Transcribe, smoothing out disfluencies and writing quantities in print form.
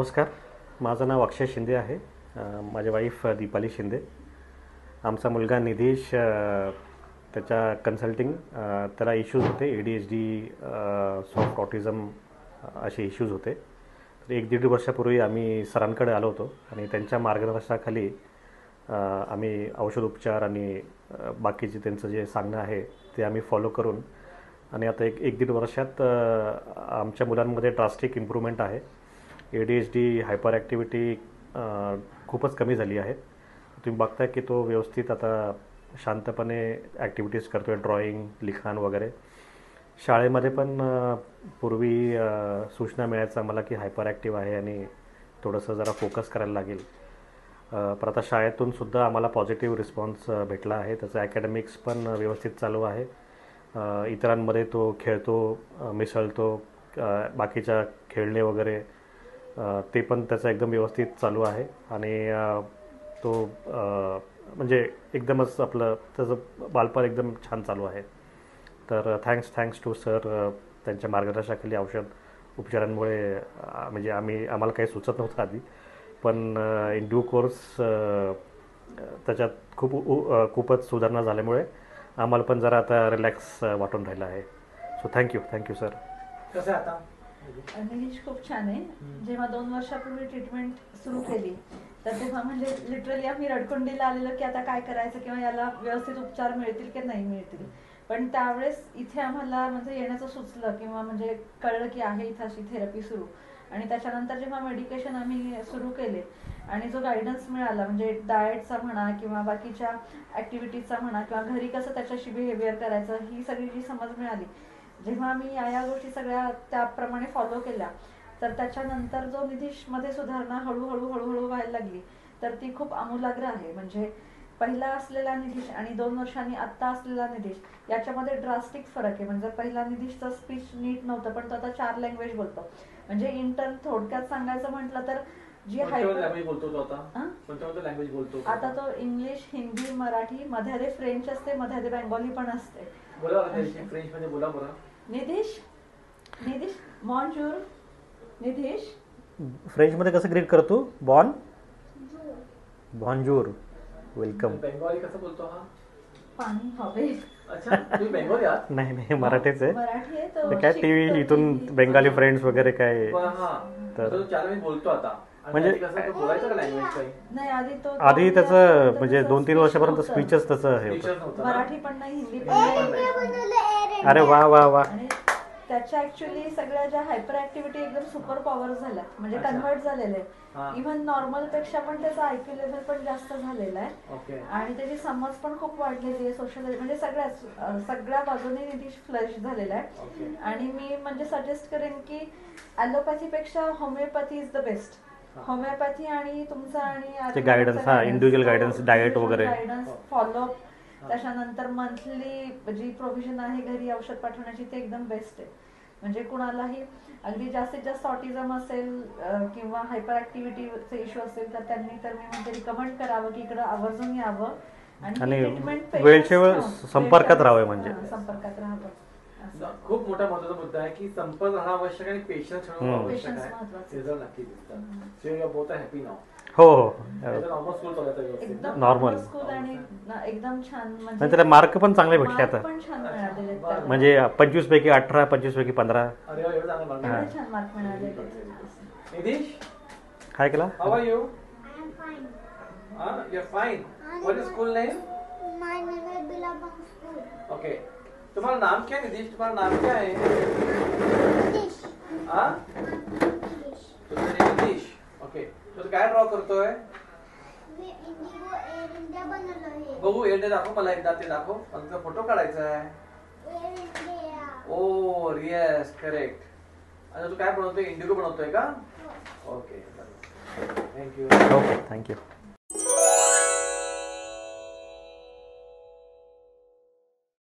नमस्कार. माझं नाव अक्षय शिंदे आहे. माझी वाईफ दीपाली शिंदे. आमचा मुलगा निधीश त्याच्या कन्सल्टिंग त्याला इश्यूज होते, ADHD, सॉफ्ट ऑटिझम असे इश्यूज होते. तर 1-1.5 वर्षापूर्वी आम्ही सरांकडे आलो होतो आणि त्यांच्या मार्गदर्शनाखाली आम्ही औषधोपचार आणि बाकीचे त्यांचं जे सांगणं आहे ते आम्ही फॉलो करून आणि आता 1-1.5 वर्षात आमच्या मुलांमध्ये ड्रास्टिक इम्प्रूव्हमेंट आहे. ADHD हायपर ॲक्टिव्हिटी खूपच कमी झाली आहे. तुम्ही बघताय की तो व्यवस्थित आता शांतपणे ॲक्टिव्हिटीज करतो आहे, ड्रॉईंग, लिखाण वगैरे. शाळेमध्ये पण पूर्वी सूचना मिळायचं मला की हायपर ॲक्टिव्ह आहे आणि थोडंसं जरा फोकस करायला लागेल. पण आता शाळेतूनसुद्धा आम्हाला पॉझिटिव्ह रिस्पॉन्स भेटला आहे. त्याचं ॲकॅडमिक्स पण व्यवस्थित चालू आहे. इतरांमध्ये तो खेळतो, मिसळतो, बाकीच्या खेळणे वगैरे ते पण त्याचं एकदम व्यवस्थित चालू आहे. आणि तो म्हणजे एकदमच आपलं त्याचं बालपण एकदम छान चालू आहे. तर थँक्स टू सर. त्यांच्या मार्गदर्शनाखाली औषध उपचारांमुळे म्हणजे आम्हाला काही सुचत नव्हतं आधी, पण इन ड्यू कोर्स त्याच्यात खूपच सुधारणा झाल्यामुळे आम्हाला पण जरा आता रिलॅक्स वाटून राहिलं आहे. So thank you sir. कसं आहे आता? निधीश खूप छान आहे. जेव्हा 2 वर्षापूर्वी ट्रीटमेंट सुरू केली तर तेव्हा म्हणजे लिटरली आम्ही रडकुंडीला आलेलो की आता काय करायचं किंवा याला व्यवस्थित उपचार मिळतील की नाही मिळतील. पण त्यावेळेस इथे आम्हाला म्हणजे येण्याचं सुचलं किंवा म्हणजे कळलं की आहे इथं अशी थेरपी सुरू. आणि त्याच्यानंतर जेव्हा मेडिकेशन आम्ही सुरू केले आणि जो गायडन्स मिळाला म्हणजे डाएटचा म्हणा किंवा बाकीच्या ॲक्टिव्हिटीजचा म्हणा किंवा घरी कसं त्याच्याशी बिहेवियर करायचं, ही सगळी जी समज मिळाली, जेव्हा आम्ही या गोष्टी सगळ्या त्याप्रमाणे फॉलो केल्या तर त्याच्यानंतर जो निधीशमध्ये सुधारणा हळूहळू व्हायला लागली तर ती खूप आमूलाग्र आहे. म्हणजे पहिला असलेला निधीश आणि 2 वर्षांनी आत्ता असलेला निधीश याच्यामध्ये ड्रास्टिक फरक आहे. म्हणजे पहिला निधीशचं स्पीच नीट नव्हतं पण तो आता 4 लँग्वेज बोलतो. म्हणजे इंटर्न थोडक्यात सांगायचं म्हटलं तर जी लँग्वेज बोलतो तो आता लँग्वेज बोलतो आता तो इंग्लिश, हिंदी, मराठी, मध्ये फ्रेंच असते, मध्ये बेंगॉली पण असते. बोला फ्रेंच मध्ये बोला बरं. निधीश बॉन्जूर. निधीश फ्रेंचमध्ये कसं ग्रीट करतो? Bonjour, welcome. बेंगॉली कसं बोलतो हा? पाणी हवे. अच्छा, तुम्ही बेंगॉली आहात? नाही मराठीच आहे. मराठी आहे तो. काय टीव्ही इथून बेंगाली फ्रेंड्स वगैरे काय. तर 4 महिने बोलतो आता. म्हणजे बोलायचं का लँग्वेज काही? नाही आधी त्याचं म्हणजे 2-3 वर्षापर्यंत स्पीचच तसं आहे. मराठी पण नाही, हिंदी पण नाही. अरे वा. त्याच्या ऍक्च्युअली सगळ्या ज्या हायपर ऍक्टिव्हिटी एकदम सुपर पॉवर झाल्या म्हणजे कन्वर्ट झालेले आहे. इव्हन नॉर्मल पेक्षा पण त्याचा IQ लेवल पण जास्त झालेला आहे आणि त्याची समज पण खूप वाढलेली आहे. सोशल म्हणजे सगळ्या बाजूने निधीश फ्लश झालेला आहे. आणि मी म्हणजे सजेस्ट करेन की ॲलोपॅथीपेक्षा homeopathy is the best. Homeopathy आणि तुमचा आणि गायडन्स, इंडिव्हिज्युअल गायडन्स, डाएट वगैरे फॉलोअप, त्याच्यानंतर मंथली जी प्रोव्हिजन आहे घरी औषध पाठवण्याची ते एकदम बेस्ट आहे. म्हणजे कुणालाही अगदी जास्तीत जास्त ऑटिझम असेल किंवा हायपर ॲक्टिव्हिटीचे इश्यू असेल तर त्यांनी तर मी म्हणजे रिकमेंड करावं की इकडं आवर्जून यावं आणि ट्रीटमेंट वेळच्या वेळ संपर्कात राहावे. म्हणजे संपर्कात राहावं. खूप मोठा महत्वाचा मुद्दा आहे की संपर्क राहणं आवश्यक आणि पेशन्स ठेवणं आवश्यक आहे. रिझल्ट नक्की दिसतात. So you are both happy now. हो. नॉर्मल स्कूल चालत आहे. नॉर्मल स्कूल आणि एकदम छान. म्हणजे त्याला मार्क पण चांगले भेटले आता. पण छान मिळालेले म्हणजे 25 पैकी 18, 25 पैकी 15. अरे वा, एवढं चांगलं मार्क. छान मार्क मिळालेले. निधीश, हाय केला. How are you? You are fine. What is school name? My name is Billabong school. Okay. तुम्हारा नाम क्या है निधीश? तुम्हारा नाम क्या है? निधीश. हाँ? निधीश. ओके. तो काय ड्रॉ करतोय? मी इंडिगो एअर इंडिया बनवलं आहे. बघू एअर इंडिया दाखव मला एकदा. ते दाखव. मला तुझा फोटो काढायचा आहे. Air India. Oh yes, correct. आता तू काय बनवतोय? इंडिगो बनवतोय का? ओके. थँक्यू. Okay, thank you.